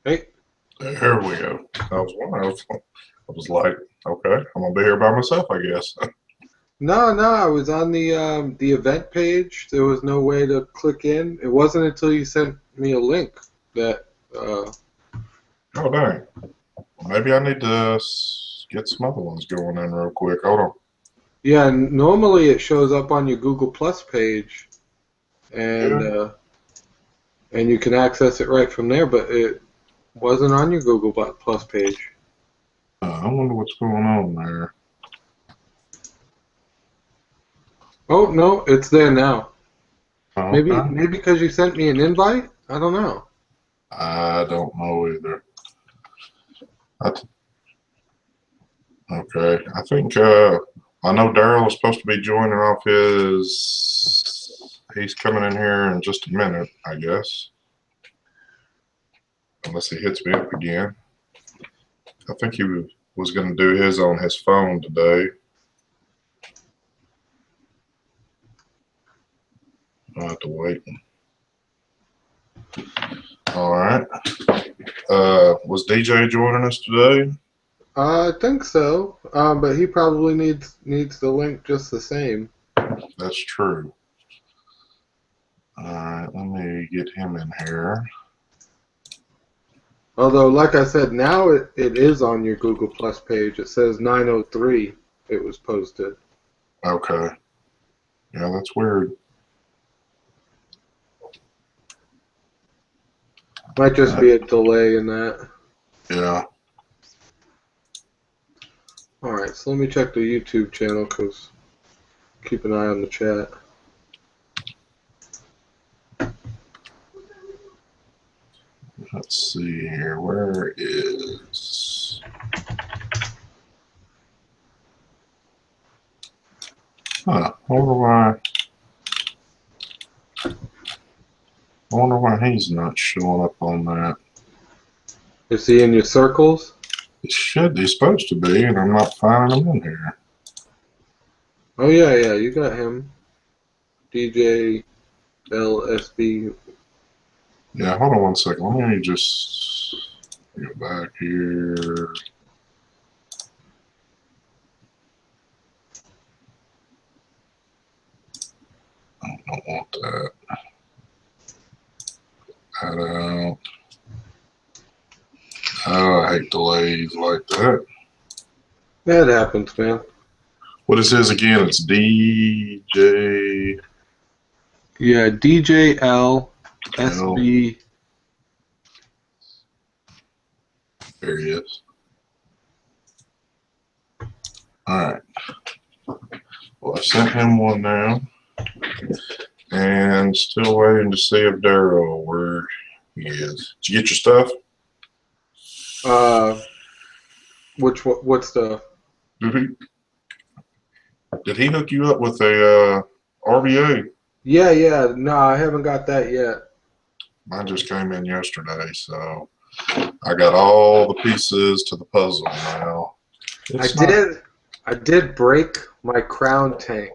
Hey, There we go. I was wondering. I was like, okay, I'm gonna be here by myself, I guess. no, I was on the event page. There was no way to click in. It wasn't until you sent me a link that Oh dang. Maybe I need to get some other ones going in real quick. Hold on. yeah, normally it shows up on your Google Plus page and Yeah. uh, and you can access it right from there, but it wasn't on your Google Plus page. I wonder what's going on there. Oh, no, it's there now. Maybe Okay. maybe because you sent me an invite? I don't know. I don't know either. I t- okay. I think I know Daryl is supposed to be joining off his. He's coming in here in just a minute, I guess. Unless he hits me up again. I think he was going to do his on his phone today. I'll have to wait. All right. Was DJ joining us today? I think so, but he probably needs the link just the same. That's true. All right. Let me get him in here. Although, like I said, now it is on your Google Plus page. It says 9:03 it was posted. Okay. Yeah, that's weird. Might just Uh, be a delay in that. yeah. Alright, so let me check the YouTube channel because keep an eye on the chat. Let's see here. Where is? Huh. I wonder why he's not showing up on that. Is he in your circles? He should. He's supposed to be, and I'm not finding him in here. Oh yeah, you got him. DJ LSB. Yeah. Hold on one second. Let me just go back here. I don't want that. Add out. Oh, I hate delays like that. That happens, man. What is his again? It's DJ Yeah, DJ L. LSB. There he is. All right. Well, I sent him one now, and still waiting to see if Daryl where he is. Did you get your stuff? Uh, what stuff? Did he? Did he hook you up with a RVA? Yeah. No, I haven't got that yet. Mine just came in yesterday, so I got all the pieces to the puzzle now. I It's not. did. I did break my crown tank.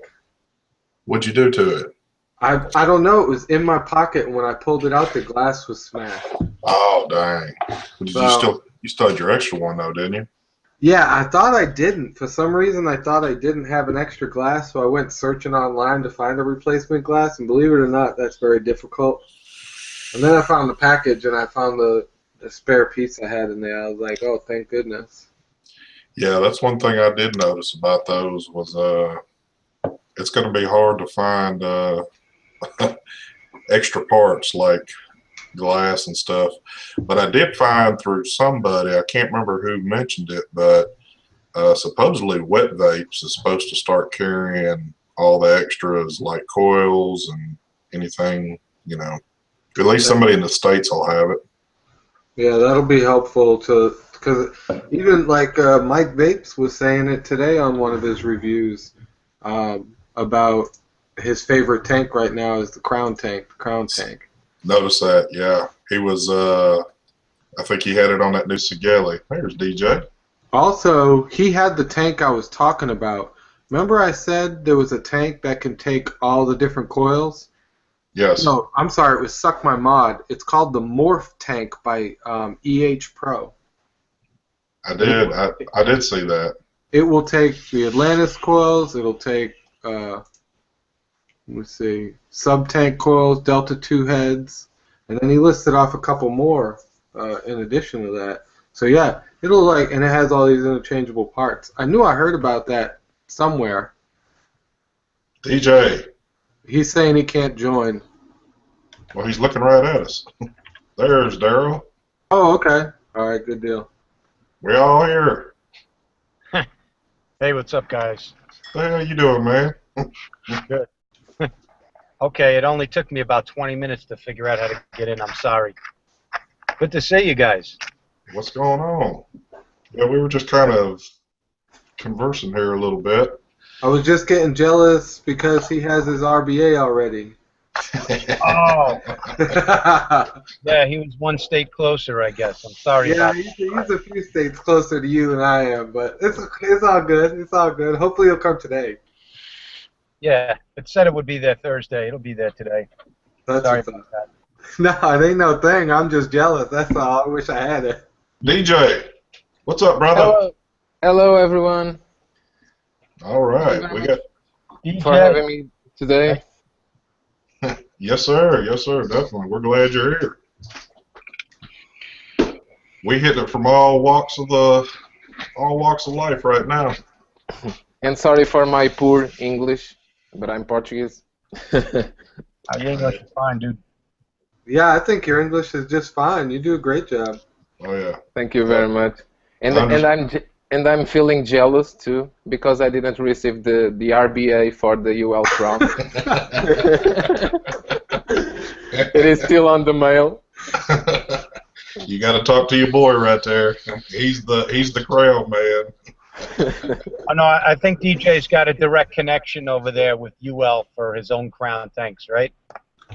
What'd you do to it? I don't know. It was in my pocket, and when I pulled it out, the glass was smashed. Oh dang! Did you So still had your extra one though, didn't you? yeah, I thought I didn't. For some reason, I thought I didn't have an extra glass, so I went searching online to find a replacement glass. And believe it or not, that's very difficult. And then I found the package, and I found the spare piece I had in there. I was like, oh, thank goodness. Yeah, that's one thing I did notice about those was it's going to be hard to find extra parts like glass and stuff. But I did find through somebody, I can't remember who mentioned it, but supposedly wet vapes is supposed to start carrying all the extras like coils and anything, you know. At least That, somebody in the States will have it. yeah, that'll be helpful to because even like Mike Vapes was saying it today on one of his reviews about his favorite tank right now is the Crown tank. The Crown tank. Notice that, yeah. He was, I think he had it on that new Sigelli. There's DJ. Also, he had the tank I was talking about. Remember I said there was a tank that can take all the different coils? Yes, No, I'm sorry. It was Suck My Mod. It's called the Morph Tank by EH Pro. I And did. I did see that. it will take the Atlantis coils. It'll take, let's see, sub-tank coils, Delta 2 heads, and then he listed off a couple more in addition to that. So yeah, it'll and it has all these interchangeable parts. I knew I heard about that somewhere. DJ. He's saying he can't join. Well, he's looking right at us. There's Daryl. Oh, okay. All right, good deal. We all here. Hey, what's up, guys? What the hell you doing, man? Good. Okay, it only took me about 20 minutes to figure out how to get in. I'm sorry. Good to see you guys. What's going on? Yeah, we were just kind of conversing here a little bit. I was just getting jealous because he has his RBA already. Oh, yeah, he was one state closer, I guess. I'm sorry Yeah, about he's a few states closer to you than I am, but it's all good. It's all good. Hopefully he'll come today. Yeah, it said it would be there Thursday. It'll be there today. That's Sorry what's about up. that. No, it ain't no thing. I'm just jealous. That's all. I wish I had it. DJ, what's up, brother? Hello, hello everyone. All right, we got. For having me today. Yes, sir. Yes, sir. Definitely. We're glad you're here. We hit it from all walks of life right now. And sorry for my poor English, but I'm Portuguese. Your English is fine, dude. Yeah, I think your English is just fine. You do a great job. Oh yeah. Thank you very much. And I'm feeling jealous too because I didn't receive the RBA for the UL Crown. It is still on the mail. You got to talk to your boy right there. He's the crown man. Oh, no, I think DJ's got a direct connection over there with UL for his own crown tanks, right?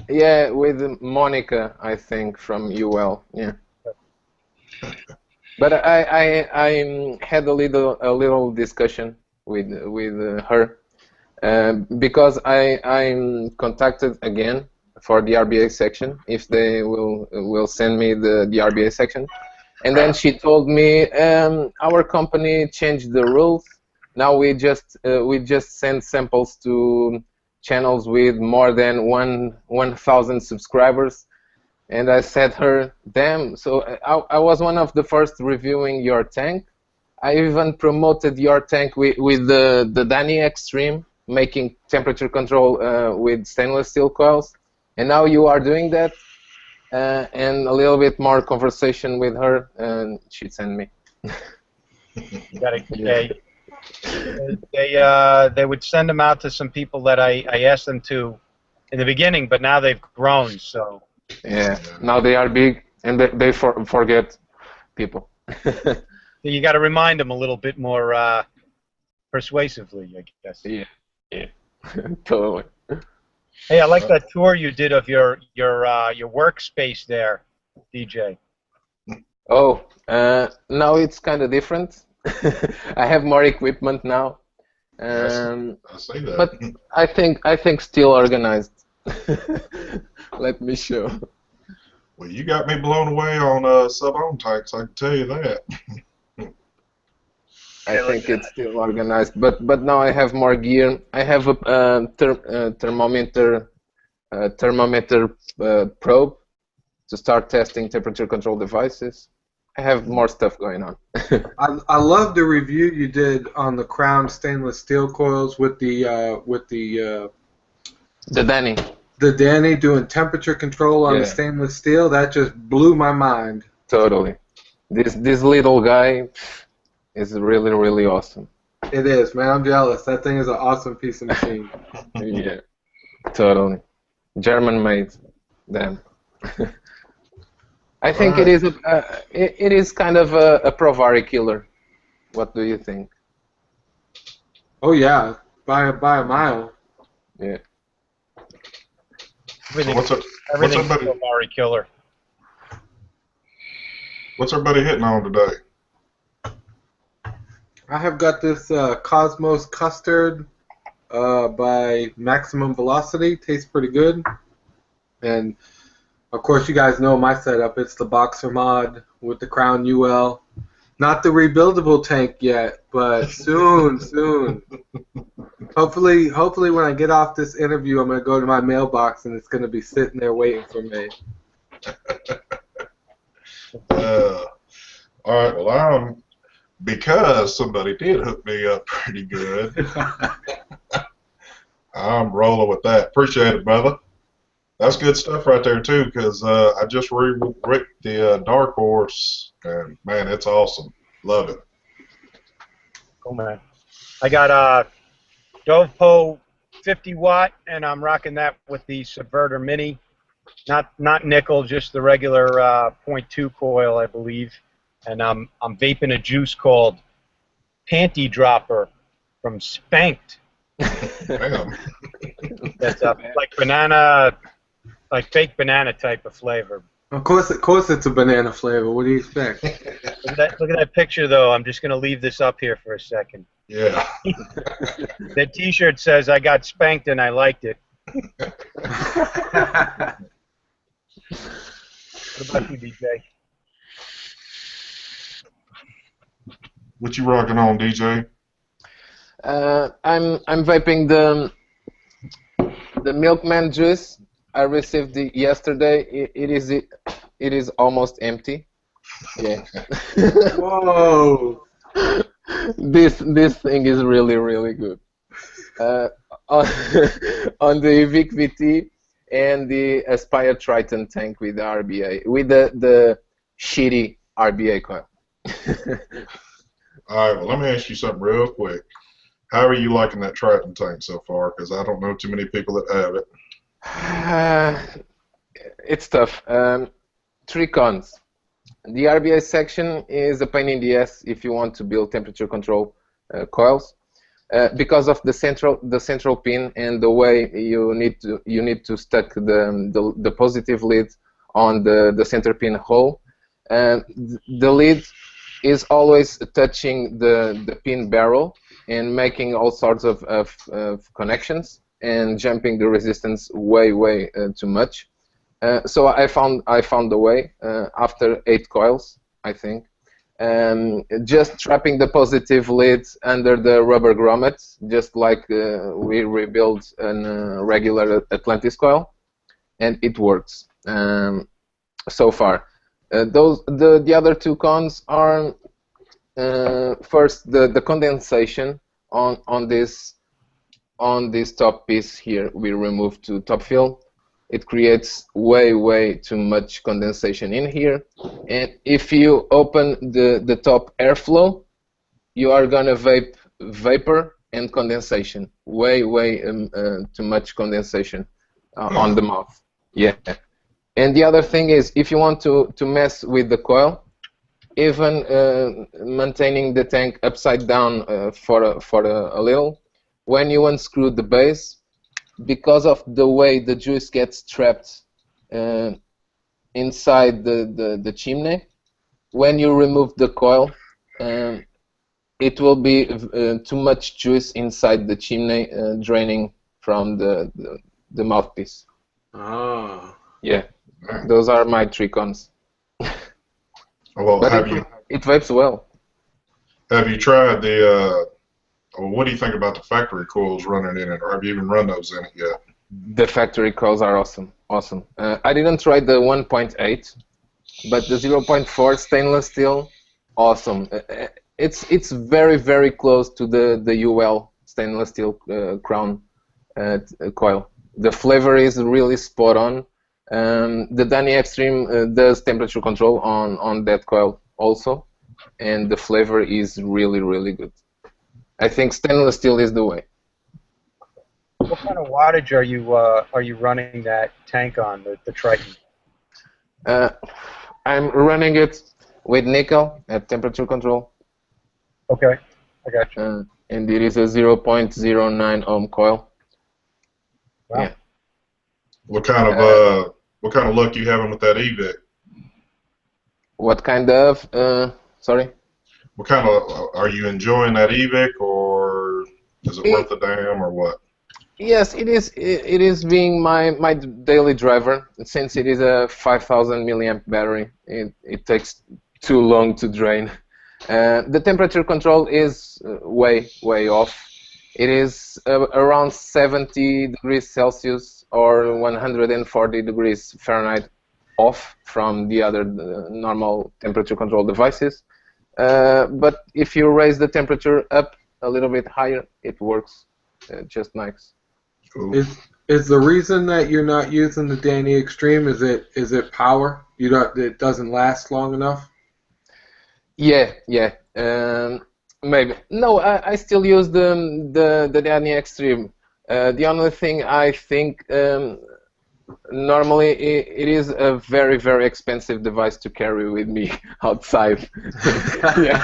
Yeah, with Monica, I think, from UL. Yeah. But I had a little discussion with her because I'm contacted again for the RBA section if they will send me the RBA section, and then she told me our company changed the rules. Now we just send samples to channels with more than 1,000 subscribers. And I said her, damn, so I was one of the first reviewing your tank. I even promoted your tank with the Danny Extreme, making temperature control with stainless steel coils. And now you are doing that, and a little bit more conversation with her, and she sent me. Got it. They would send them out to some people that I asked them to in the beginning, but now they've grown, so... Yeah, now they are big, and they forget people. You got to remind them a little bit more persuasively, I guess. Yeah, totally. Hey, I like that tour you did of your workspace there, DJ. Oh, now it's kind of different. I have more equipment now, I see that. but I think still organized. Let me show. Well, you got me blown away on sub-ohm tanks. I can tell you that. I think it's still organized, but now I have more gear. I have a thermometer probe to start testing temperature control devices. I have more stuff going on. I love the review you did on the Crown stainless steel coils with the Danny. The Danny doing temperature control on the stainless steel. That just blew my mind. Totally. This little guy is really, really awesome. It is, man. I'm jealous. That thing is an awesome piece of machine. Yeah, totally. German made. Damn. I think it is kind of a Provari killer. What do you think? Oh yeah, by a mile. Yeah. What's Everything's a Provari killer. What's everybody hitting on today? I have got this Cosmos Custard by Maximum Velocity. Tastes pretty good. And of course, you guys know my setup. It's the Boxer mod with the Crown UL. Not the rebuildable tank yet, but soon, soon. Hopefully, when I get off this interview, I'm gonna go to my mailbox and it's gonna be sitting there waiting for me. All right, well, because somebody did hook me up pretty good, I'm rolling with that. Appreciate it, brother. That's good stuff right there, too, because I just re-ripped the Dark Horse, and, man, it's awesome. Love it. Cool, man. I got a Dovepo 50 watt, and I'm rocking that with the Subverter Mini. Not nickel, just the regular .2 coil, I believe. And I'm vaping a juice called Panty Dropper from Spanked. Damn. That's like banana, like fake banana type of flavor. Of course, it's a banana flavor. What do you expect? Look at that picture, though. I'm just going to leave this up here for a second. Yeah. That T-shirt says, "I got spanked and I liked it." What about you, DJ? What you rocking on, DJ? I'm vaping the Milkman juice. I received it yesterday. It is almost empty. Yeah. Whoa! This thing is really good. On, on the Vic VT and the Aspire Triton tank with the RBA, with the shitty RBA coil. All right, well, let me ask you something real quick. How are you liking that Triton tank so far? Because I don't know too many people that have it. It's tough. 3 cons. The RBA section is a pain in the ass if you want to build temperature control coils, because of the central pin and the way you need to stack the positive lead on the center pin hole. The lead is always touching the pin barrel and making all sorts of connections and jumping the resistance way too much. So I found the way after 8 coils, I think. Just trapping the positive lead under the rubber grommets, just like we rebuild a regular Atlantis coil, and it works so far. The other 2 cons are first the condensation on this top piece here. We remove to top fill. It creates way too much condensation in here, and if you open the top airflow, you are gonna vapor and condensation. Way too much condensation on the mouth. Yeah. And the other thing is, if you want to mess with the coil, even maintaining the tank upside down for a little, when you unscrew the base, because of the way the juice gets trapped inside the chimney, when you remove the coil, it will be too much juice inside the chimney, draining from the mouthpiece. Oh. Yeah, those are my 3 cons. Well, But it vapes well. have you tried the? What do you think about the factory coils running in it, or have you even run those in it yet? The factory coils are awesome. I didn't try the 1.8, but the 0.4 stainless steel, awesome. It's very close to the UL stainless steel crown coil. The flavor is really spot on. The Danny Extreme does temperature control on that coil also, and the flavor is really good. I think stainless steel is the way. What kind of wattage are you running that tank on, the Triton? I'm running it with nickel at temperature control. Okay, I got you. And it is a 0.09 ohm coil. Wow. Yeah. What kind of luck you having with that EVIC? What kind of? Sorry. What kind of are you enjoying that EVIC, or is it worth the damn, or what? Yes, it is. It is being my daily driver since it is a 5,000 milliamp battery. It takes too long to drain. The temperature control is way off. It is around 70 degrees Celsius or 140 degrees Fahrenheit off from the other normal temperature control devices. But if you raise the temperature up a little bit higher, it works just nice. Cool. Is the reason that you're not using the Danny Extreme is it power? It doesn't last long enough? Yeah. Maybe. No, I still use the Danny Extreme. The only thing I think normally it is a very expensive device to carry with me outside. Yeah.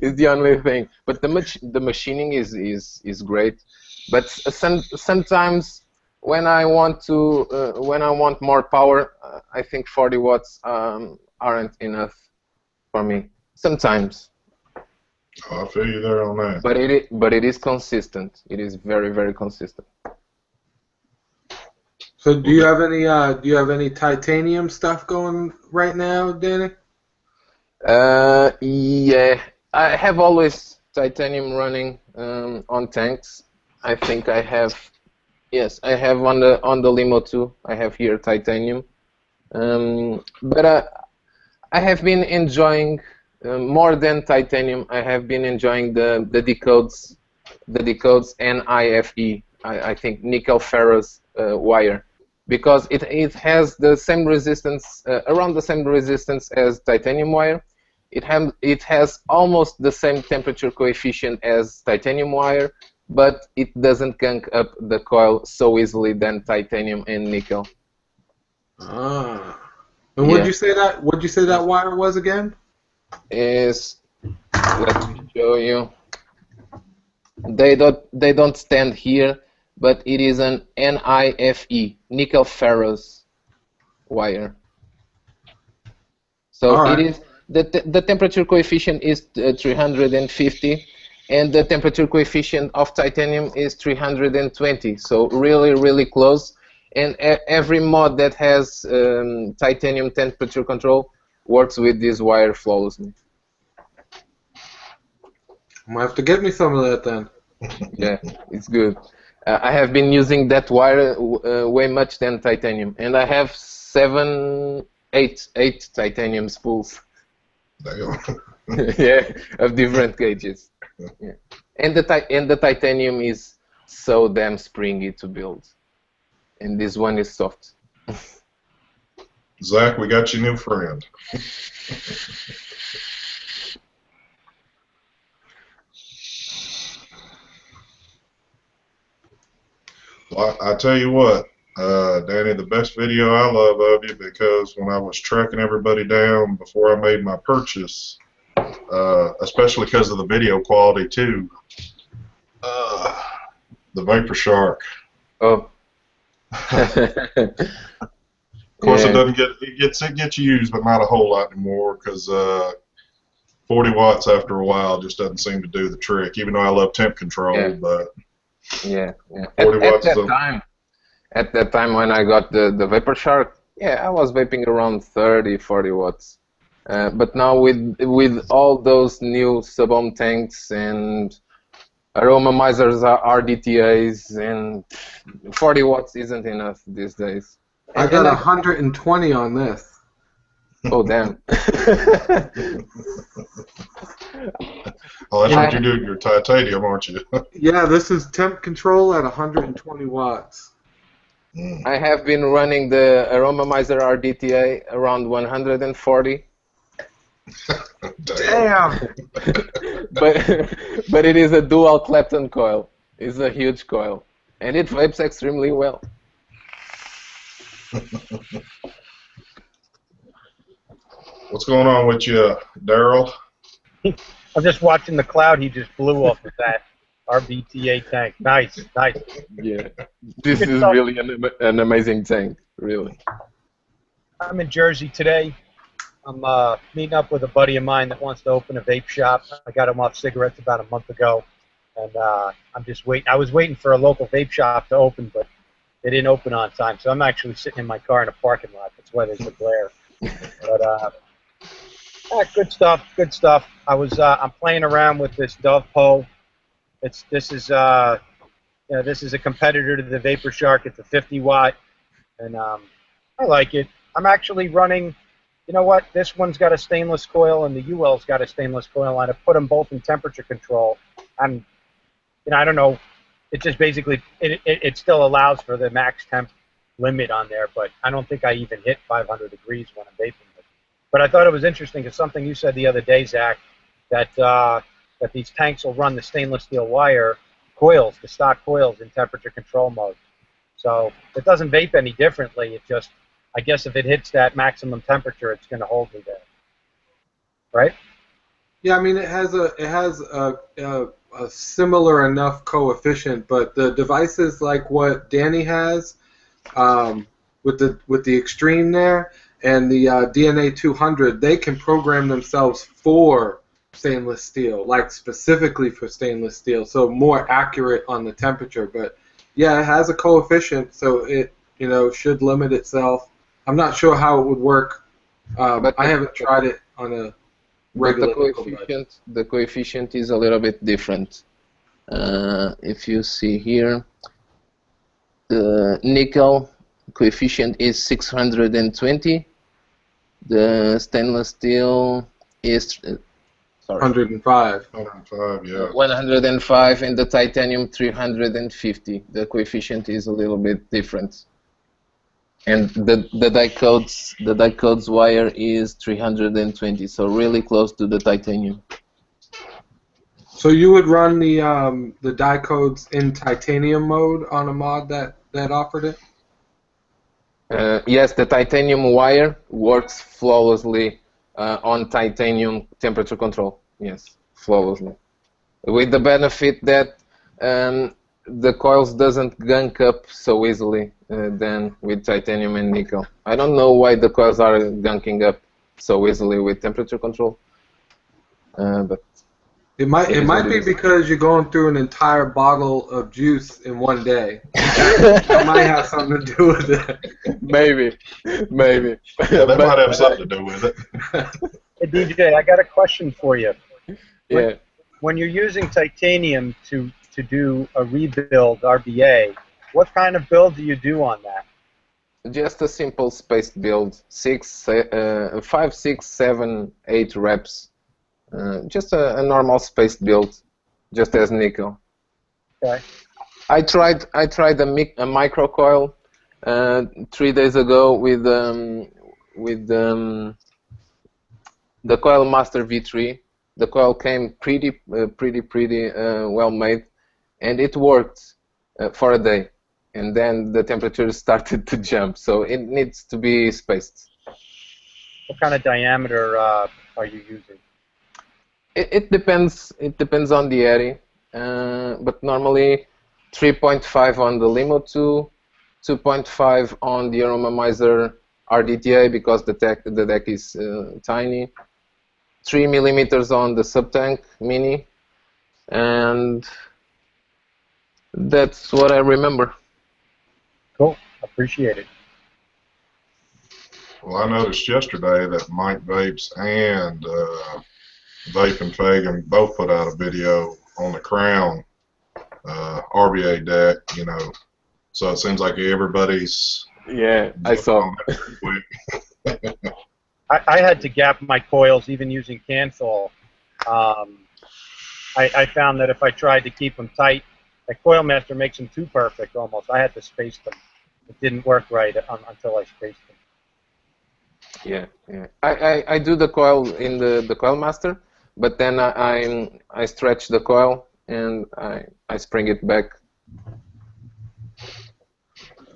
It's the only thing. But the machining is great. But sometimes when I want more power, I think 40 watts aren't enough for me. Sometimes. Oh, I feel you there on that. But it is consistent. It is very consistent. So do you have any titanium stuff going right now, Danny? Yeah, I have always titanium running on tanks. I think I have, yes, I have on the limo too. I have here titanium, but I have been enjoying more than titanium. I have been enjoying the decodes NIFE. I think nickel ferrous wire, because it has the same resistance, around the same resistance as titanium wire. It has almost the same temperature coefficient as titanium wire, but it doesn't gunk up the coil so easily than titanium and nickel. Ah. And what'd you say that wire was again? Let me show you. They don't stand here, but it is an NIFE, nickel ferrous wire. So right. it is the temperature coefficient is 350. And the temperature coefficient of titanium is 320, so really close. And every mod that has titanium temperature control works with this wire flawlessly. I'm gonna have to get me some of that then. Yeah, it's good. I have been using that wire way much than titanium, and I have eight titanium spools. Damn. Yeah, of different gauges. Yeah. And the titanium is so damn springy to build, and this one is soft. Zach, we got your new friend. Well, I tell you what, Danny, the best video I love of you, because when I was tracking everybody down before I made my purchase, especially because of the video quality too, the Vapor Shark. Oh. Of course, yeah. It gets used, but not a whole lot anymore, because 40 watts after a while just doesn't seem to do the trick. Even though I love temp control, yeah. But 40 watts. At that time when I got the Vapor Shark, yeah, I was vaping around 30-40 watts. But now with all those new sub-ohm tanks and aromamizers, RDTAs, and 40 watts isn't enough these days. I got 120 on this. Oh, damn. Oh, that's what you're doing, your titanium, aren't you? Yeah, this is temp control at 120 watts. I have been running the aromamizer RDTA around 140. Damn! but it is a dual Clapton coil. It's a huge coil, and it vapes extremely well. What's going on with you, Daryl? I'm just watching the cloud he just blew off of that RBTA tank. Nice. Yeah, this is really an amazing tank, really. I'm in Jersey today. I'm meeting up with a buddy of mine that wants to open a vape shop. I got him off cigarettes about a month ago. and I'm just waiting. I was waiting for a local vape shop to open, but they didn't open on time, so I'm actually sitting in my car in a parking lot. That's why there's a glare. But good stuff, good stuff. I'm playing around with this Dove Po. This is a competitor to the Vapor Shark. It's a 50 watt, and I like it. I'm actually running. You know what? This one's got a stainless coil, and the UL's got a stainless coil, and I put them both in temperature control. And I don't know. It just basically it still allows for the max temp limit on there, but I don't think I even hit 500 degrees when I'm vaping it. But I thought it was interesting because something you said the other day, Zach, that these tanks will run the stainless steel wire coils, the stock coils, in temperature control mode. So it doesn't vape any differently. It just, I guess, if it hits that maximum temperature, it's going to hold me there, right? Yeah, I mean it has a similar enough coefficient, but the devices like what Danny has, with the Extreme there and the DNA 200, they can program themselves for stainless steel, like specifically for stainless steel, so more accurate on the temperature. But yeah, it has a coefficient, so it should limit itself. I'm not sure how it would work. I haven't tried it on a regular nickel. The coefficient is a little bit different. If you see here, the nickel coefficient is 620. The stainless steel is 105. 105, yeah. 105, and the titanium 350. The coefficient is a little bit different. And the dicodes wire is 320, so really close to the titanium. So you would run the dicodes in titanium mode on a mod that offered it? Yes, the titanium wire works flawlessly on titanium temperature control. Yes, flawlessly. With the benefit that the coils doesn't gunk up so easily than with titanium and nickel. I don't know why the coils are gunking up so easily with temperature control, but it might be because you're going through an entire bottle of juice in one day. That might have something to do with it. Maybe. Yeah, that might have something to do with it. Hey, DJ, I got a question for you. Yeah. When you're using titanium to do a rebuild RBA, what kind of build do you do on that? Just a simple spaced build, 5, 6, 7, 8 reps. Just a normal spaced build, just as nickel. Okay. I tried a micro coil 3 days ago with the Coil Master V3. The coil came pretty well made, and it worked for a day, and then the temperature started to jump. So it needs to be spaced. What kind of diameter are you using? It depends. It depends on the area, but normally 3.5 on the Limo 2, 2.5 on the Aroma Miser RDTA because the deck is tiny, 3 millimeters on the Subtank Mini, and that's what I remember. Cool. Appreciate it. Well, I noticed yesterday that Mike Vapes and Vape and Fagan both put out a video on the Crown RBA deck, so it seems like everybody's... Yeah, I saw. I had to gap my coils even using Canthol. I found that if I tried to keep them tight, the Coil Master makes them too perfect almost. I had to space them. It didn't work right until I spaced them. Yeah. I do the coil in the Coil Master, but then I stretch the coil and I spring it back.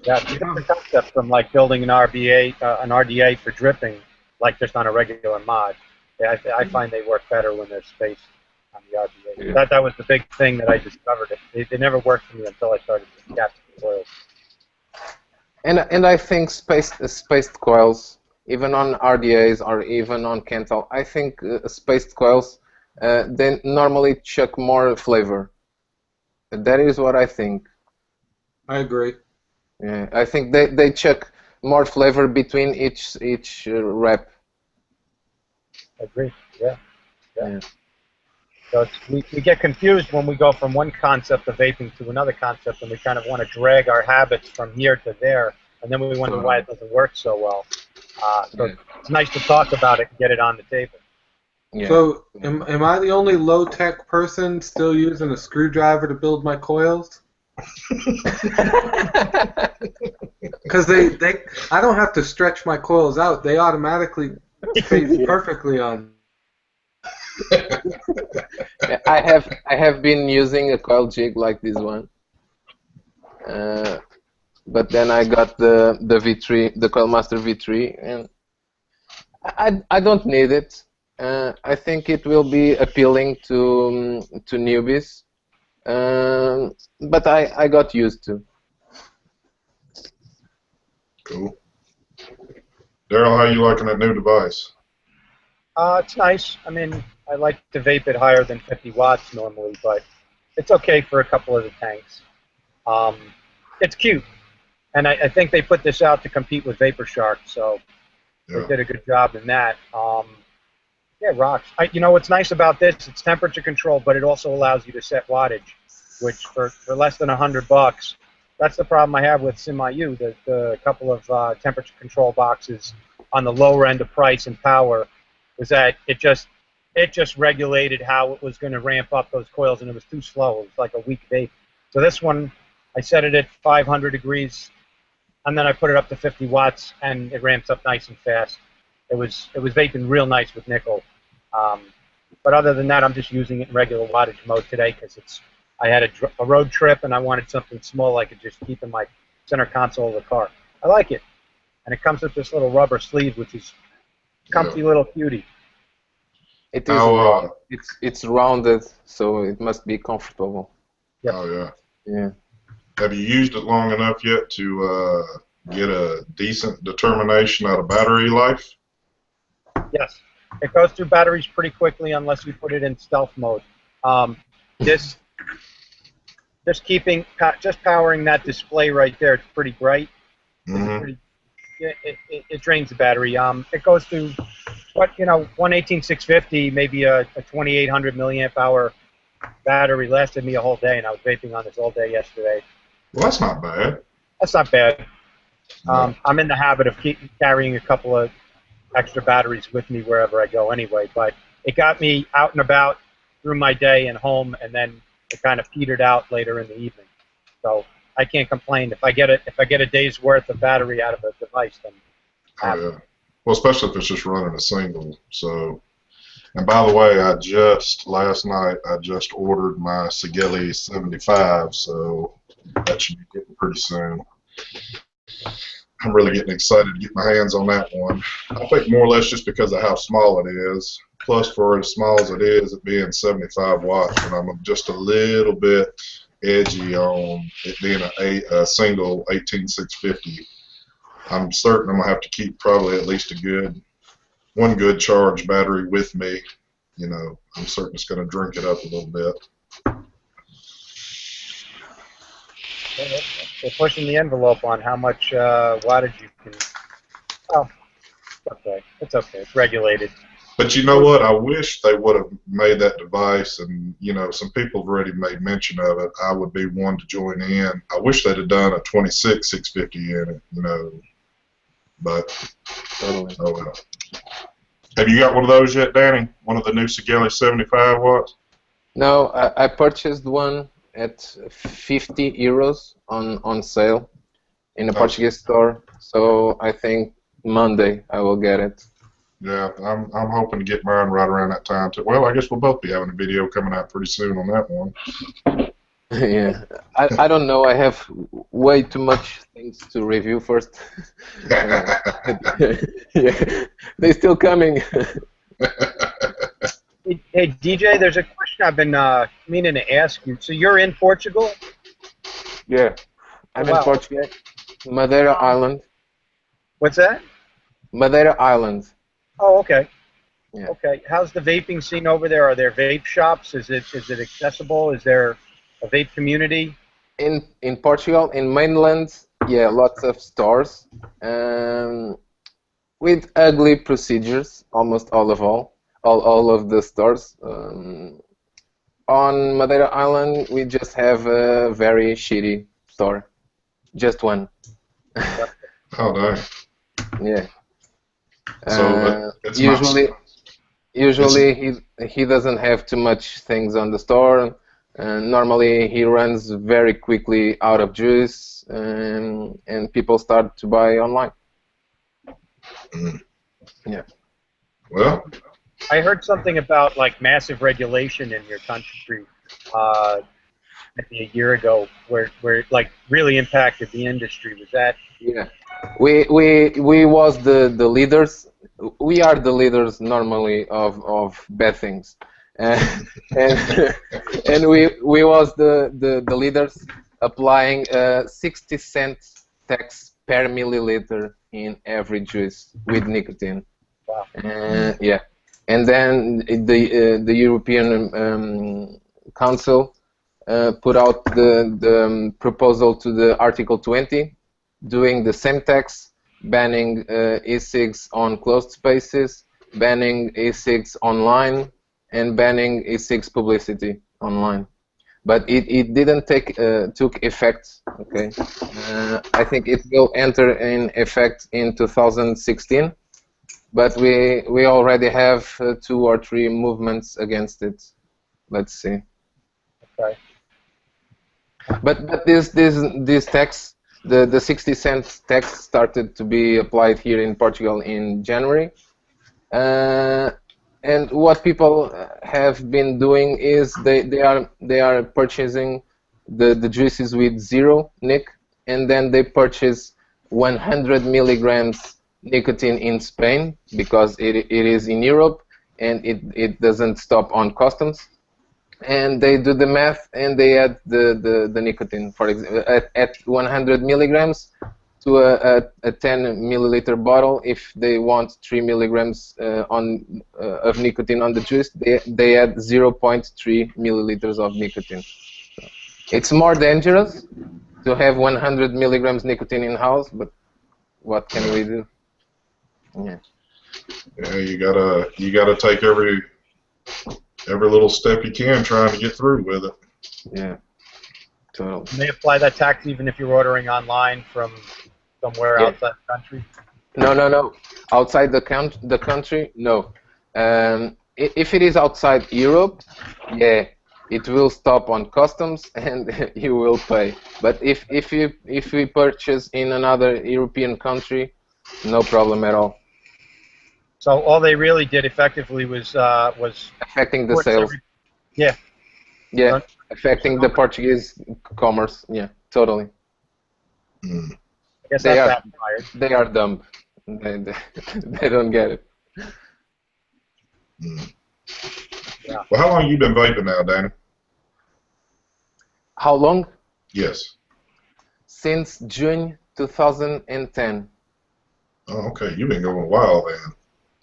Yeah, it's a different concept from like building an RDA for dripping, like just on a regular mod. Yeah, I find they work better when they're spaced on the RDA. Yeah. That was the big thing that I discovered. It never worked for me until I started to gap the coils. And I think spaced coils, even on RDAs or even on Canthol, I think spaced coils, they normally chuck more flavor. That is what I think. I agree. Yeah, I think they chuck more flavor between each wrap. I agree. Yeah. Yeah. So we get confused when we go from one concept of vaping to another concept, and we kind of want to drag our habits from here to there, and then we wonder why it doesn't work so well. So Yeah. it's nice to talk about it and get it on the table. Yeah. So, am I the only low-tech person still using a screwdriver to build my coils? Because I don't have to stretch my coils out. They automatically phase perfectly on. I have been using a coil jig like this one, but then I got the V3, the Coilmaster V3, and I don't need it. I think it will be appealing to newbies, but I got used to. Cool. Daryl, how you liking that new device? It's nice. I mean, I like to vape it higher than 50 watts normally, but it's okay for a couple of the tanks. It's cute, and I think they put this out to compete with Vapor Shark, so they did a good job in that. Yeah, it rocks. You know what's nice about this? It's temperature control, but it also allows you to set wattage, which for less than $100, that's the problem I have with SimIU. The couple of temperature control boxes on the lower end of price and power was that it just regulated how it was going to ramp up those coils, and it was too slow. It was like a weak vape. So this one, I set it at 500 degrees, and then I put it up to 50 watts, and it ramps up nice and fast. It was vaping real nice with nickel. But other than that, I'm just using it in regular wattage mode today because I had a road trip and I wanted something small I could just keep in my center console of the car. I like it, and it comes with this little rubber sleeve, which is comfy little cutie. It is round. It's rounded, so it must be comfortable. Yep. Oh yeah. Yeah. Have you used it long enough yet to get a decent determination out of battery life? Yes. It goes through batteries pretty quickly unless you put it in stealth mode. Just powering that display right there, it's pretty bright. Mm-hmm. It drains the battery. It goes through 118,650, maybe a 2,800 milliamp hour battery lasted me a whole day, and I was vaping on this all day yesterday. Well, that's not bad. That's not bad. No. I'm in the habit of carrying a couple of extra batteries with me wherever I go anyway, but it got me out and about through my day and home, and then it kind of petered out later in the evening. So I can't complain. If I get a day's worth of battery out of a device, then Yeah. Well, especially if it's just running a single. So, and by the way, last night I just ordered my Sigeli 75, so that should be getting pretty soon. I'm really getting excited to get my hands on that one. I think more or less just because of how small it is. Plus, for as small as it is, it being 75 watts, and I'm just a little bit edgy on it being a single 18650. I'm certain I'm gonna have to keep probably at least one good charge battery with me. You know, I'm certain it's gonna drink it up a little bit. they're pushing the envelope on how much wattage you can. Oh, it's okay. It's okay. It's regulated. But you know what? I wish they would have made that device, and you know, some people have already made mention of it. I would be one to join in. I wish they'd have done a 26,650 in it, you know. But Totally. oh well. Have you got one of those yet, Danny? One of the new Sigeli 75 watts? No, I purchased one at 50 euros on sale in a Portuguese store. So I think Monday I will get it. Yeah, I'm hoping to get mine right around that time too. Well, I guess we'll both be having a video coming out pretty soon on that one. Yeah, I don't know. I have way too much things to review first. Yeah, they're still coming. Hey, DJ, there's a question I've been meaning to ask you. So you're in Portugal? Yeah, I'm in Portugal, Madeira Island. What's that? Madeira Island. Oh, okay. Yeah. Okay. How's the vaping scene over there? Are there vape shops? Is it accessible? Is there a vape community? In Portugal, in mainland, yeah, lots of stores with ugly procedures, almost all of the stores. On Madeira Island, we just have a very shitty store, just one. Oh, dang. Yeah. So it's usually, not. usually he doesn't have too much things on the store. Normally he runs very quickly out of juice, and people start to buy online. Yeah. Well, I heard something about like massive regulation in your country maybe a year ago, where it like really impacted the industry. Was that? Yeah. We was the leaders. We are the leaders normally of bad things, and and we was the leaders applying 60 cent tax per milliliter in every juice with nicotine. Wow. Yeah, and then the European Council put out the proposal to the Article 20, doing the same tax, banning e-cigs on closed spaces, banning e-cigs online, and banning e-cigs publicity online. But it didn't took effect. Okay, I think it will enter in effect in 2016. But we already have 2 or 3 movements against it. Let's see. Okay. But this tax, the 60 cent tax, started to be applied here in Portugal in January. And what people have been doing is they are purchasing the juices with 0 nic, and then they purchase 100 milligrams nicotine in Spain because it is in Europe and it doesn't stop on customs. And they do the math and they add the nicotine, for example, at 100 milligrams to a 10 milliliter bottle. If they want 3 milligrams of nicotine on the juice, they add 0.3 milliliters of nicotine. So it's more dangerous to have 100 milligrams nicotine in house, but what can we do? Yeah. Yeah, you gotta take every little step you can trying to get through with it. Yeah. So Can they apply that tax even if you're ordering online from somewhere outside the country? No. Outside the country, no. If it is outside Europe, yeah, it will stop on customs and you will pay. But if we purchase in another European country, no problem at all. So all they really did effectively was Affecting the sales. Yeah. Yeah, affecting the Portuguese commerce. Yeah, totally. Mm. I guess that's backfired. They are dumb. They don't get it. Mm. Yeah. Well, how long have you been vaping now, Danny? How long? Yes. Since June 2010. Oh, okay. You've been going a while then.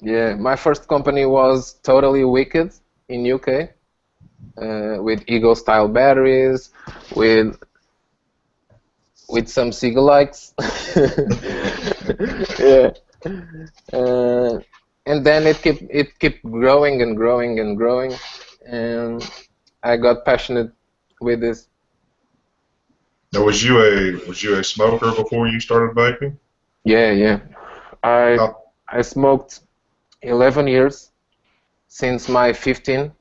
Yeah, my first company was Totally Wicked in UK, with Ego style batteries, with some Seagull-likes. Yeah. And then it kept growing and growing and growing, and I got passionate with this. Now, was you a smoker before you started vaping? Yeah. I smoked 11 years since my 15,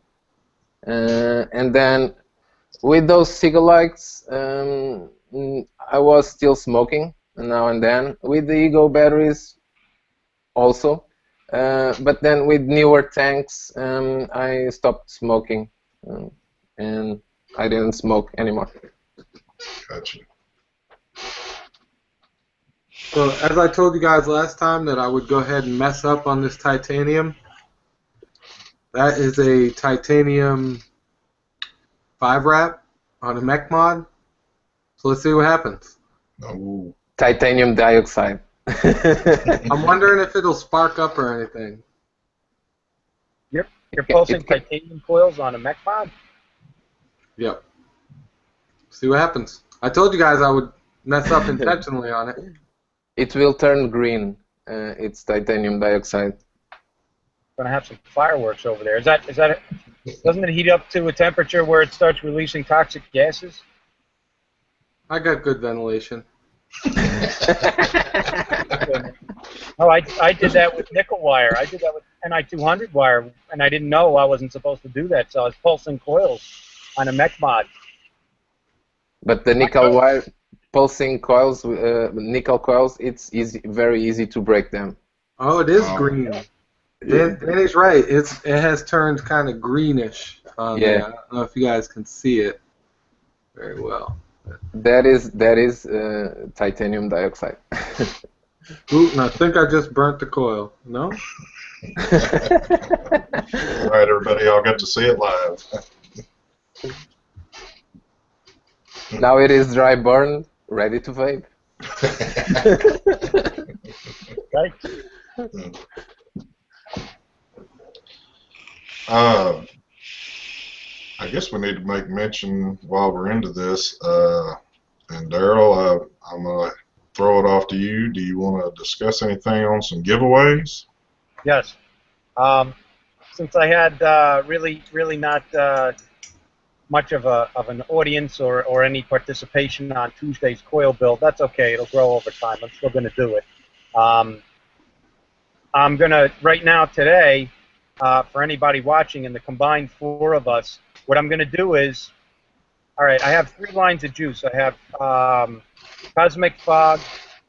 and then with those Seagull-likes, I was still smoking now and then with the Ego batteries also, but then with newer tanks, I stopped smoking, and I didn't smoke anymore. Gotcha. So, as I told you guys last time that I would go ahead and mess up on this titanium, that is a titanium 5-wrap on a mech mod. So let's see what happens. Oh. Titanium dioxide. I'm wondering if it'll spark up or anything. You're pulsing titanium coils on a mech mod? Yep. See what happens. I told you guys I would mess up intentionally on it. It will turn green. It's titanium dioxide. Gonna have some fireworks over there. Is that doesn't it heat up to a temperature where it starts releasing toxic gases? I got good ventilation. Oh, I did that with nickel wire. I did that with Ni200 wire, and I didn't know I wasn't supposed to do that, so I was pulsing coils on a mech mod. But the nickel wire pulsing coils, nickel coils, it's easy, very easy to break them. Oh, it is green. Danny's right. It has turned kind of greenish on there. I don't know if you guys can see it very well. That is titanium dioxide. Ooh, and I think I just burnt the coil. No? All right, everybody, y'all got to see it live. Now it is dry burn, ready to vape. Right? I guess we need to make mention while we're into this, and Daryl, I'm going to throw it off to you. Do you want to discuss anything on some giveaways? Yes. Since I had really not much of an audience or any participation on Tuesday's coil build, that's okay. It'll grow over time. I'm still going to do it. I'm going to, right now, today, for anybody watching, and the combined 4 of us, what I'm going to do is, all right, I have 3 lines of juice. I have Cosmic Fog,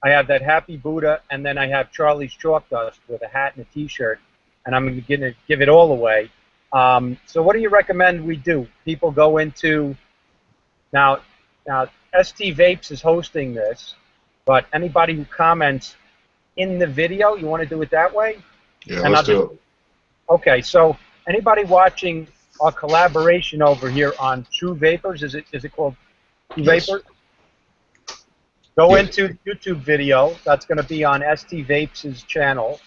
I have that Happy Buddha, and then I have Charlie's Chalk Dust with a hat and a T-shirt, and I'm going to give it all away. So what do you recommend we do? People go into, now ST Vapes is hosting this, but anybody who comments in the video, you want to do it that way? Yeah, let's do it. Okay, so anybody watching our collaboration over here on True Vapors, is it called True Vapors? Go into the YouTube video. That's going to be on ST Vapes' channel,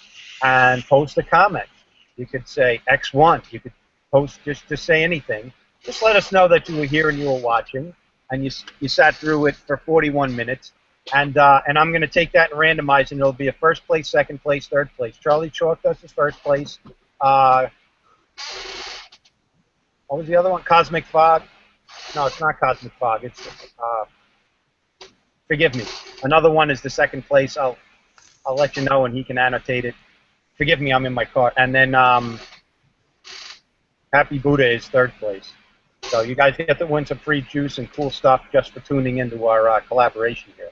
and post a comment. You could say X1. You could post just to say anything. Just let us know that you were here and you were watching, and you sat through it for 41 minutes. And I'm going to take that and randomize, and it'll be a first place, second place, third place. Charlie Chalk Dust is first place. What was the other one? Cosmic Fog? No, it's not Cosmic Fog. It's forgive me. Another one is the second place. I'll let you know, and he can annotate it. Forgive me, I'm in my car. And then Happy Buddha is third place. So you guys get to win some free juice and cool stuff just for tuning into our collaboration here.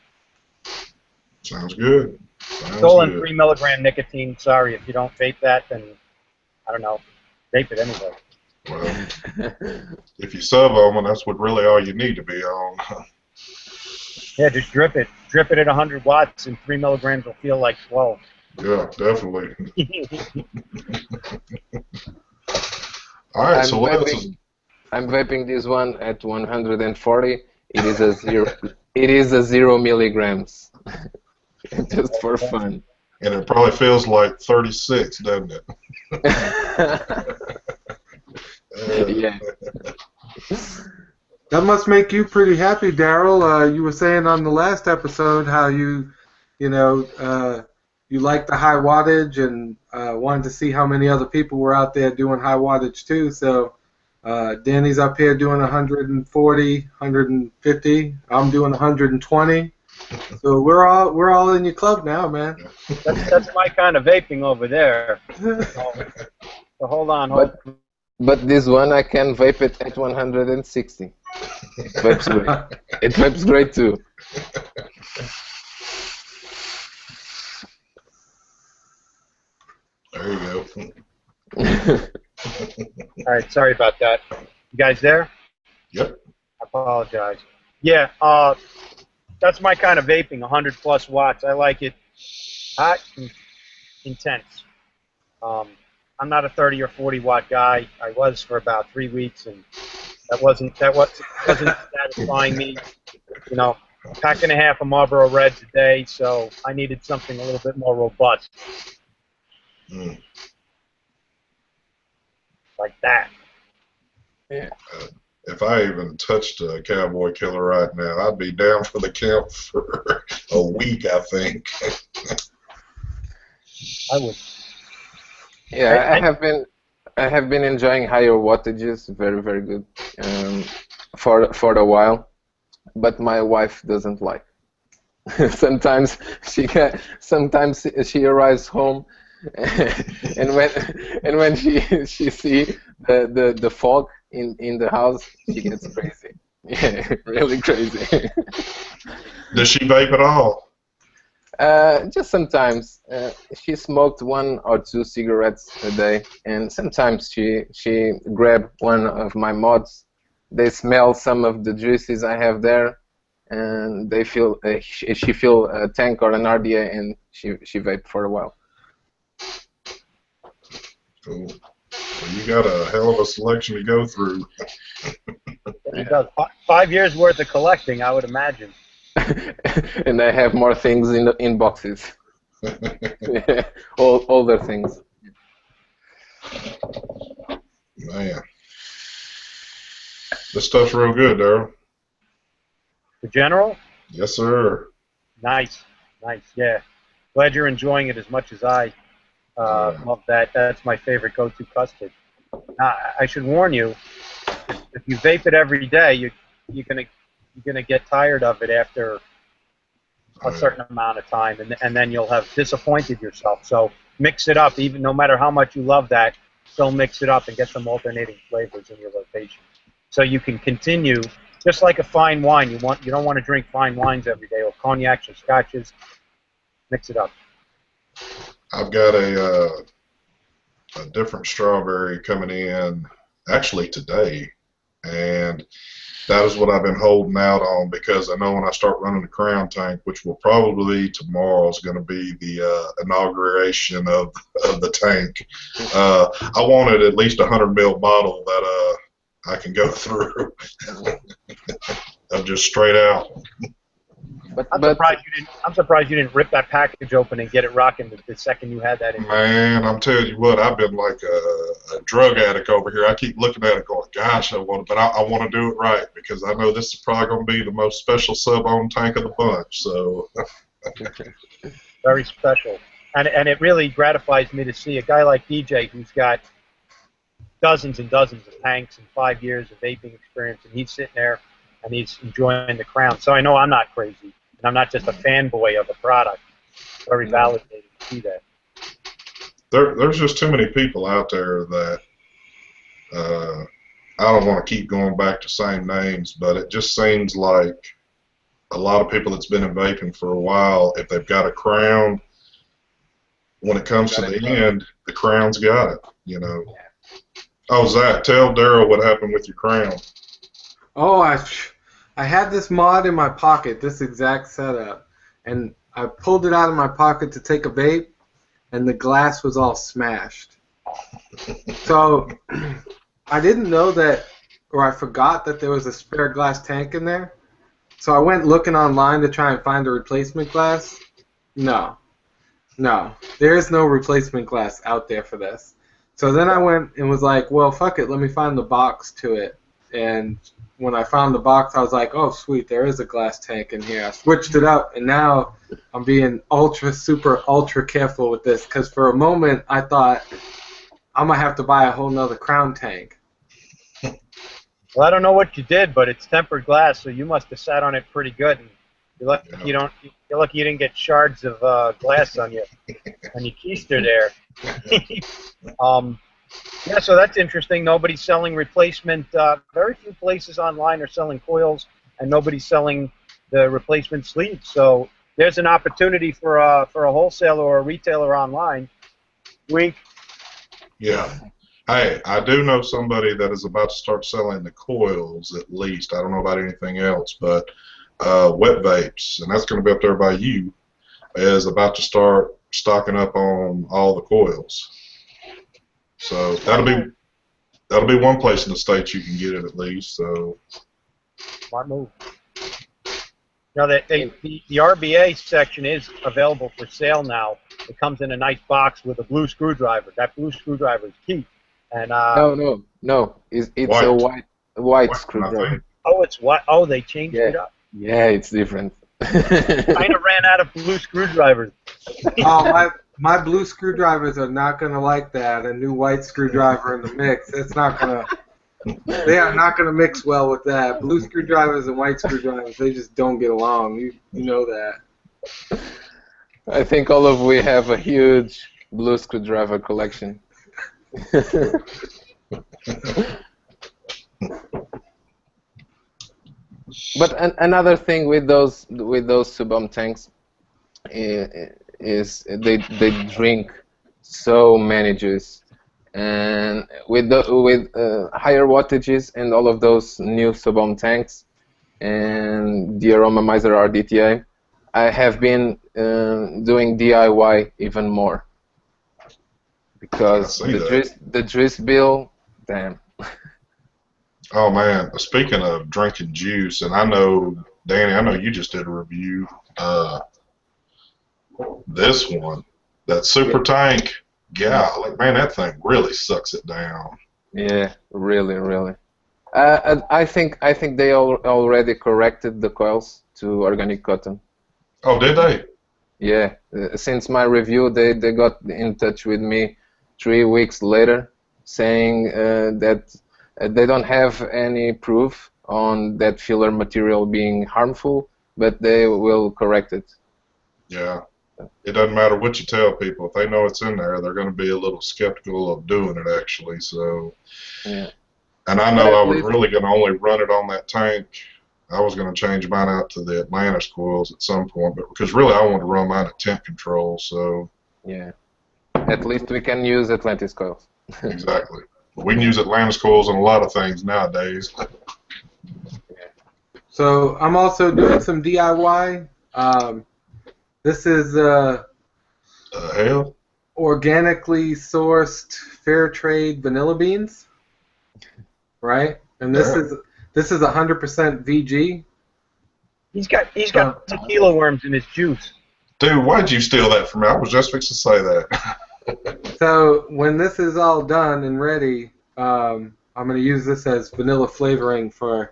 Sounds good. It's all in 3 milligram nicotine. Sorry, if you don't vape that, then I don't know. Vape it anyway. Well, if you sub-ohm, that's what really all you need to be on. Yeah, just drip it. Drip it at 100 watts, and 3 milligrams will feel like 12. Yeah, definitely. All right, so what else is... I'm vaping this one at 140. It is a 0 milligrams. Just for fun. And it probably feels like 36, doesn't it? Yeah. That must make you pretty happy, Daryl. You were saying on the last episode how you like the high wattage and wanted to see how many other people were out there doing high wattage too. So Danny's up here doing 140, 150. I'm doing 120. So we're all in your club now, man. That's my kind of vaping over there. So hold on. But this one I can vape it at 160. It vapes great. It vapes great too. There you go. All right, sorry about that. You guys there? Yep. I apologize. Yeah, that's my kind of vaping, 100 plus watts. I like it hot and intense. I'm not a 30 or 40 watt guy. I was for about 3 weeks, and that wasn't satisfying me. You know, a pack and a half of Marlboro Reds a day, so I needed something a little bit more robust. Like that. Yeah. if I even touched a cowboy killer right now, I'd be down for the count for a week, I think. I would. Yeah, I have been enjoying higher wattages, very very good, for a while, but my wife doesn't like. Sometimes she arrives home, and when she see the fog in the house, she gets crazy. Yeah, really crazy. Does she vape at all? Just sometimes. She smoked 1 or 2 cigarettes a day, and sometimes she grab one of my mods. They smell some of the juices I have there, and they feel she feel a tank or an RDA, and she vape for a while. Cool. Well, you got a hell of a selection to go through. He does 5 years worth of collecting, I would imagine. And I have more things in boxes. Older things. Man, this stuff's real good, Daryl. The General? Yes, sir. Nice, nice, yeah. Glad you're enjoying it as much as I love that. That's my favorite go-to custard. I should warn you, if you vape it every day, you're gonna get tired of it after a certain amount of time, and then you'll have disappointed yourself. So mix it up, even no matter how much you love that, still mix it up and get some alternating flavors in your rotation, so you can continue. Just like a fine wine, you don't want to drink fine wines every day, or cognacs or scotches. Mix it up. I've got a different strawberry coming in actually today, and that is what I've been holding out on, because I know when I start running the crown tank, which will probably be tomorrow, is going to be the inauguration of the tank. I wanted at least a 100 ml bottle that I can go through. I'm just straight out. I'm surprised you didn't rip that package open and get it rocking the second you had that in. Man, I'm telling you what, I've been like a drug addict over here. I keep looking at it going, gosh, I want to do it right, because I know this is probably going to be the most special sub-ohm tank of the bunch. So Very special. And it really gratifies me to see a guy like DJ who's got dozens and dozens of tanks and 5 years of vaping experience, and he's sitting there and he's enjoying the crown. So I know I'm not crazy, and I'm not just a fanboy of a product. Very validating to see that. there's just too many people out there that I don't want to keep going back to same names, but it just seems like a lot of people that's been in vaping for a while, if they've got a crown, when it comes to the end, the crown's got it, you know. Oh, Zach, tell Daryl what happened with your crown. Oh, I had this mod in my pocket, this exact setup, and I pulled it out of my pocket to take a vape, and the glass was all smashed. So I didn't know that, or I forgot that there was a spare glass tank in there. So I went looking online to try and find a replacement glass. No, there is no replacement glass out there for this. So then I went and was like, well, fuck it, let me find the box to it. And when I found the box, I was like, oh, sweet, there is a glass tank in here. I switched it up, and now I'm being super careful with this, because for a moment I thought I'm going to have to buy a whole nother crown tank. Well, I don't know what you did, but it's tempered glass, so you must have sat on it pretty good. And you're lucky you didn't get shards of glass on your keister there. Yeah, so that's interesting. Nobody's selling replacement. Very few places online are selling coils, and nobody's selling the replacement sleeves. So there's an opportunity for a wholesaler or a retailer online. Wink. Yeah. Hey, I do know somebody that is about to start selling the coils, at least. I don't know about anything else, but Wet Vapes, and that's going to be up there by you, is about to start stocking up on all the coils. So that'll be one place in the States you can get it at least. So Smart move. Now, the RBA section is available for sale now. It comes in a nice box with a blue screwdriver. That blue screwdriver is key. And No. It's white. white I screwdriver. think. Oh, it's what? Oh, they changed Yeah. it up. Yeah, it's different. Kind of ran out of blue screwdrivers. Oh, my blue screwdrivers are not gonna like that. A new white screwdriver in the mix. It's not gonna. They are not gonna mix well with that. Blue screwdrivers and white screwdrivers, they just don't get along. You know that. I think all of we have a huge blue screwdriver collection. But another thing with those sub-ohm tanks is they drink so many juice, and with higher wattages and all of those new sub-ohm tanks and the Aromomizer RDTA, I have been doing DIY even more because the juice bill, damn. Oh man, speaking of drinking juice, and I know, Danny, I know you just did a review. This one, that super tank, golly, man, that thing really sucks it down. Yeah, really, really. I think they already corrected the coils to organic cotton. Oh, did they? Yeah, since my review, they got in touch with me 3 weeks later, saying that they don't have any proof on that filler material being harmful, but they will correct it. Yeah. It doesn't matter what you tell people. If they know it's in there, they're going to be a little skeptical of doing it, actually. So, yeah. And I know I was really going to only run it on that tank. I was going to change mine out to the Atlantis coils at some point, but because really I want to run mine at temp control. So yeah, at least we can use Atlantis coils. Exactly. We can use Atlantis coils on a lot of things nowadays. So I'm also doing some DIY. This is Hell? organically sourced fair trade vanilla beans, right? And this is 100% VG. He's got tequila worms in his juice. Dude, why'd you steal that from me? I was just fixing to say that. So when this is all done and ready, I'm going to use this as vanilla flavoring for.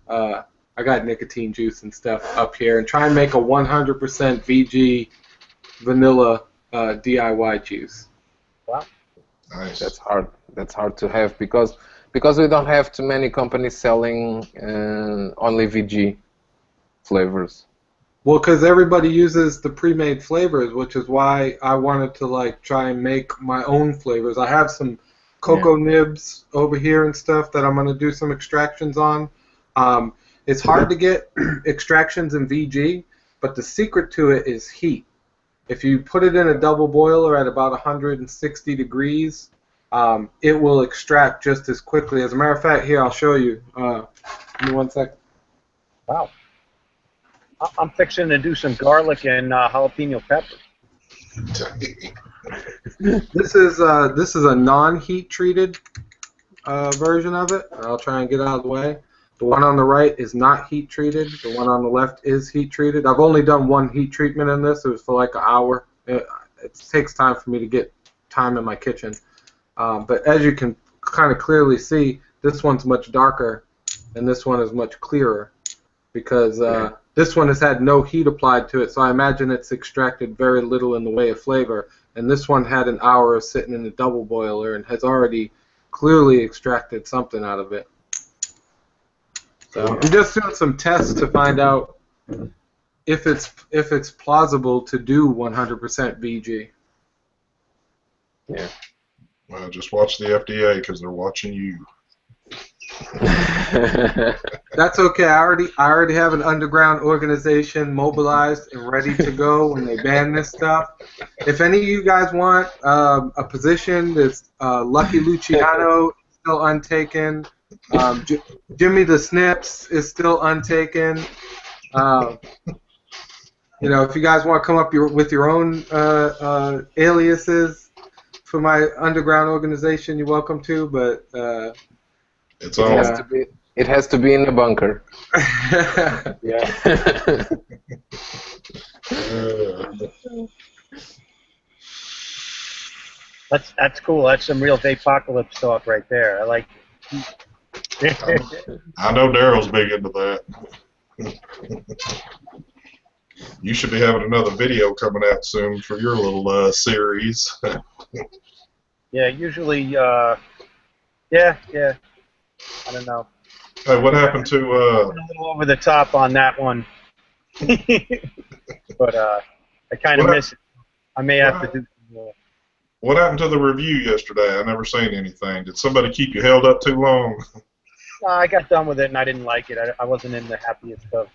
I got nicotine juice and stuff up here, and try and make a 100% VG vanilla DIY juice. Wow. Nice. That's hard. That's hard to have because we don't have too many companies selling only VG flavors. Well, because everybody uses the pre-made flavors, which is why I wanted to try and make my own flavors. I have some cocoa nibs over here and stuff that I'm going to do some extractions on. It's hard to get extractions in VG, but the secret to it is heat. If you put it in a double boiler at about 160 degrees, it will extract just as quickly. As a matter of fact, here, I'll show you. Give me 1 second. Wow. I'm fixing to do some garlic and jalapeno pepper. This is a non-heat treated version of it. I'll try and get out of the way. The one on the right is not heat treated. The one on the left is heat treated. I've only done one heat treatment in this. It was for like an hour. It takes time for me to get time in my kitchen. But as you can kind of clearly see, this one's much darker and this one is much clearer because this one has had no heat applied to it, so I imagine it's extracted very little in the way of flavor. And this one had an hour of sitting in the double boiler and has already clearly extracted something out of it. So I'm just doing some tests to find out if it's plausible to do 100% VG. Yeah. Well, just watch the FDA because they're watching you. That's okay. I already have an underground organization mobilized and ready to go when they ban this stuff. If any of you guys want a position, that's Lucky Luciano is still untaken. Jimmy the Snips is still untaken. If you guys want to come up with your own aliases for my underground organization, you're welcome to. But It's on. It has to be in a bunker. Yeah. That's cool. That's some real vapocalypse talk right there. I like it. I know Daryl's big into that. You should be having another video coming out soon for your little series. Yeah, usually, yeah. I don't know. Hey, what happened to? Went a little over the top on that one, but I kind of What miss it. I may have to do some more. What happened to the review yesterday? I never seen anything. Did somebody keep you held up too long? No, I got done with it and I didn't like it. I wasn't in the happiest of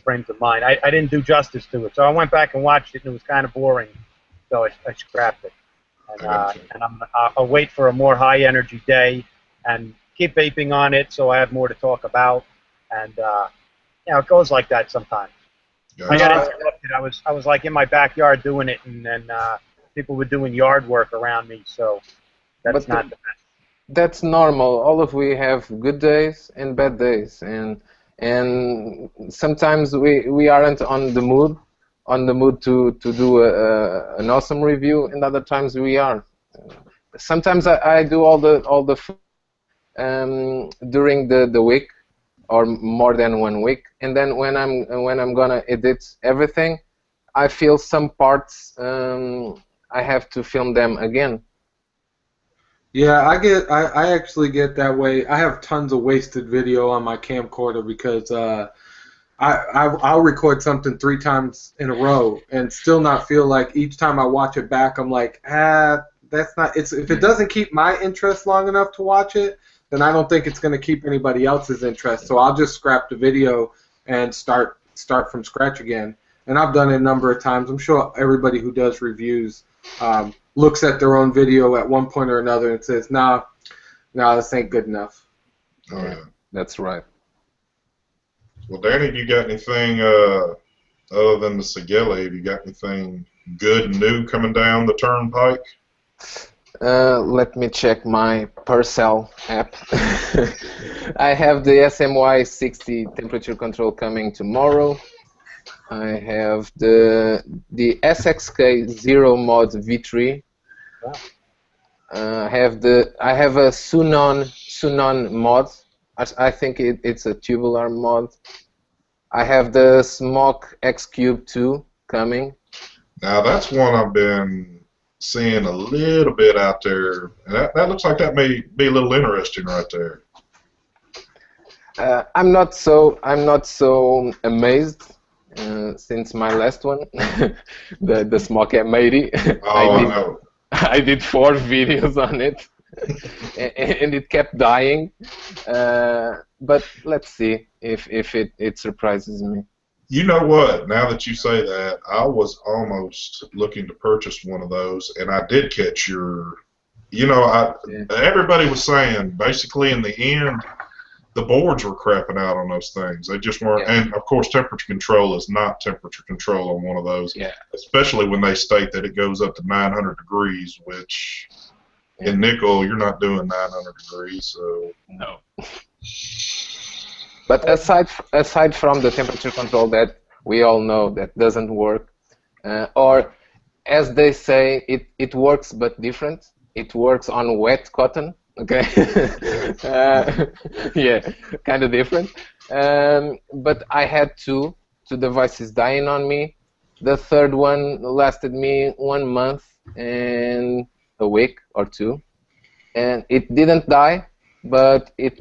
frames of mind. I didn't do justice to it, so I went back and watched it and it was kind of boring, so I scrapped it. And I'll wait for a more high energy day and keep vaping on it so I have more to talk about. And it goes like that sometimes. Gotcha. I got interrupted. I was like in my backyard doing it, and then people were doing yard work around me, so that's not the best. That's normal. All of we have good days and bad days, and sometimes we aren't on the mood to do an awesome review, and other times we are. Sometimes I do all the during the week or more than 1 week, and then when I'm gonna edit everything, I feel some parts I have to film them again. Yeah, I actually get that way. I have tons of wasted video on my camcorder because I'll record something 3 times in a row and still not feel like each time I watch it back I'm like, that's not. If it doesn't keep my interest long enough to watch it, then I don't think it's going to keep anybody else's interest. So I'll just scrap the video and start from scratch again. And I've done it a number of times. I'm sure everybody who does reviews looks at their own video at one point or another and says, nah, this ain't good enough. Oh, yeah. That's right. Well, Danny, have you got anything other than the Sigeli? Have you got anything good and new coming down the turnpike? Let me check my Purcell app. I have the SMY 60 temperature control coming tomorrow. I have the SXK 0 mod V3. Wow. I have a Sunon mod. I think it's a tubular mod. I have the Smoke X Cube 2 coming. Now that's one I've been seeing a little bit out there, and that looks like that may be a little interesting right there. I'm not so amazed since my last one, the Smoke M80. Oh, I know. I did 4 videos on it, and it kept dying. But let's see if it surprises me. You know what? Now that you say that, I was almost looking to purchase one of those, and I did catch your. Everybody was saying basically in the end, the boards were crapping out on those things. They just weren't. Yeah. And of course, temperature control is not temperature control on one of those. Yeah. Especially when they state that it goes up to 900 degrees, which in nickel you're not doing 900 degrees. So no. But aside from the temperature control that we all know that doesn't work, or as they say, it works but different. It works on wet cotton. Okay. Yeah, kind of different. But I had two devices dying on me. The third one lasted me 1 month and a week or 2, and it didn't die, but it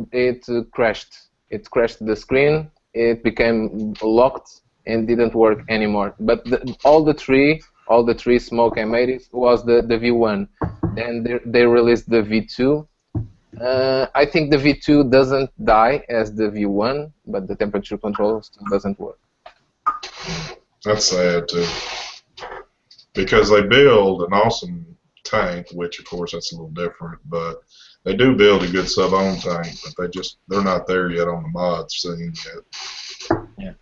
crashed. It crashed the screen. It became locked and didn't work anymore. But all the three Smoke M80s was the V1. Then they released the V2. I think the V2 doesn't die as the V1, but the temperature control still doesn't work. That's sad too, because they build an awesome tank, which of course that's a little different, but they do build a good sub-ohm tank, but they're not there yet on the mod scene yet. Yeah,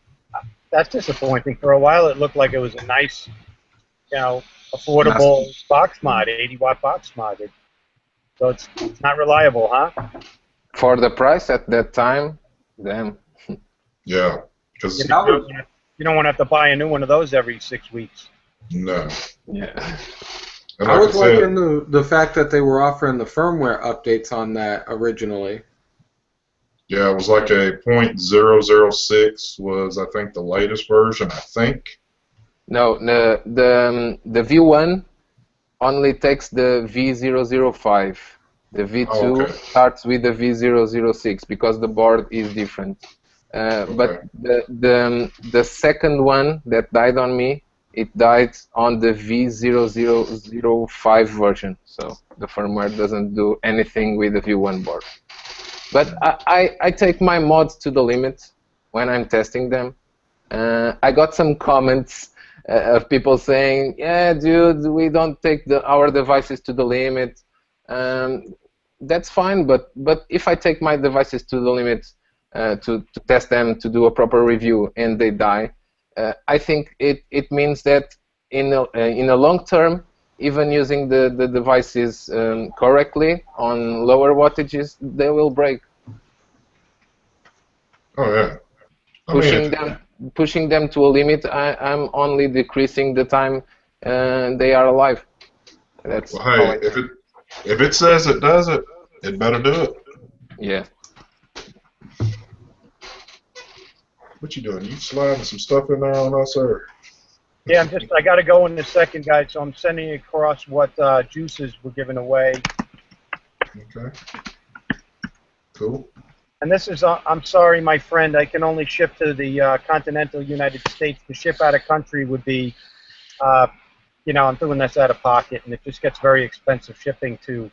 that's disappointing. For a while, it looked like it was a nice, affordable box mod, 80-watt box mod. So it's not reliable, huh? For the price at that time, damn. Yeah, because you don't want to have to buy a new one of those every 6 weeks. No. Yeah. And I was liking the fact that they were offering the firmware updates on that originally. Yeah, it was like a .006 was, I think, the latest version, I think. No, the V1 only takes the V005. The Oh, V2 okay. starts with the V006 because the board is different. But Okay. the second one that died on me, it died on the V0005 version. So the firmware doesn't do anything with the V1 board. But I take my mods to the limit when I'm testing them. I got some comments of people saying, "Yeah, dude, we don't take our devices to the limit." That's fine, but if I take my devices to the limit to test them, to do a proper review, and they die, I think it means that in a long term, even using the devices correctly on lower wattages, they will break. Oh, yeah. I mean, Pushing them to a limit, I'm only decreasing the time they are alive. That's well, how hey, I think. if it says it does it, it better do it. Yeah. What you doing? You sliding some stuff in there on us, or? Yeah, I got to go in a second, guys. So I'm sending across what juices we're giving away. Okay. Cool. And this is, I'm sorry, my friend, I can only ship to the continental United States. To ship out of country would be, you know, I'm doing this out of pocket, and it just gets very expensive shipping to,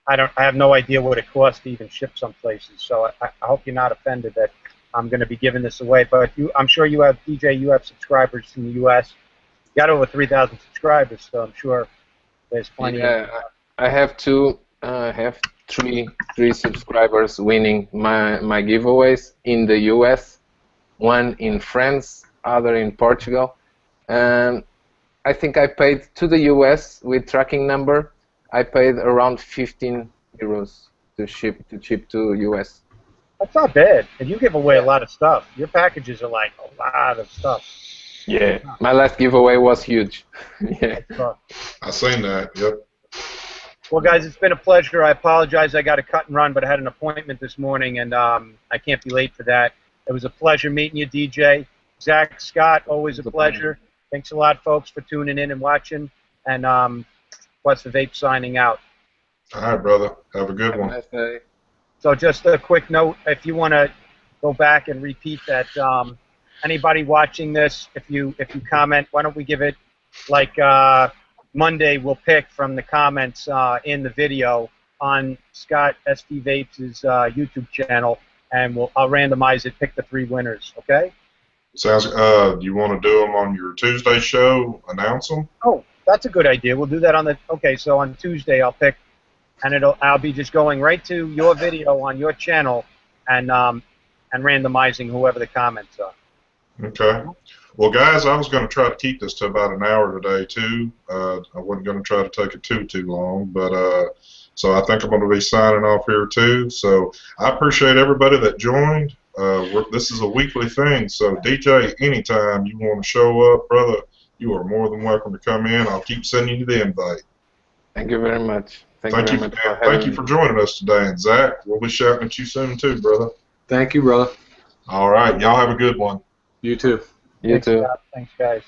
I have no idea what it costs to even ship some places. So I hope you're not offended that I'm going to be giving this away. But I'm sure you have, DJ, you have subscribers in the U.S. You got over 3,000 subscribers, so I'm sure there's plenty. Yeah, I have three subscribers winning my giveaways in the US, one in France, other in Portugal. I think I paid to the US with tracking number. I paid around 15 euros to ship to US. That's not bad. And you give away a lot of stuff. Your packages are like a lot of stuff. Yeah, my last giveaway was huge. Yeah. I seen that. Yep. Well, guys, it's been a pleasure. I apologize. I got to cut and run, but I had an appointment this morning, and I can't be late for that. It was a pleasure meeting you, DJ. Zach, Scott, always a pleasure. Thanks a lot, folks, for tuning in and watching. And What's the Vape signing out. All right, brother. Have a good one. Nice day. So just a quick note, if you want to go back and repeat that, anybody watching this, if you comment, why don't we give it like Monday? We'll pick from the comments in the video on Scott SD Vapes' YouTube channel, and I'll randomize it, pick the 3 winners. Okay? Sounds. You want to do them on your Tuesday show? Announce them. Oh, that's a good idea. We'll do that on the. Okay, so on Tuesday I'll pick, and I'll be just going right to your video on your channel, and randomizing whoever the comments are. Okay. Well, guys, I was going to try to keep this to about an hour today, too. I wasn't going to try to take it too long, but so I think I'm going to be signing off here, too. So I appreciate everybody that joined. This is a weekly thing, so DJ, anytime you want to show up, brother, you are more than welcome to come in. I'll keep sending you the invite. Thank you very much. Thank you for joining us today. And Zach, we'll be shouting at you soon, too, brother. Thank you, brother. All right. Y'all have a good one. You too. You too. Thanks, guys.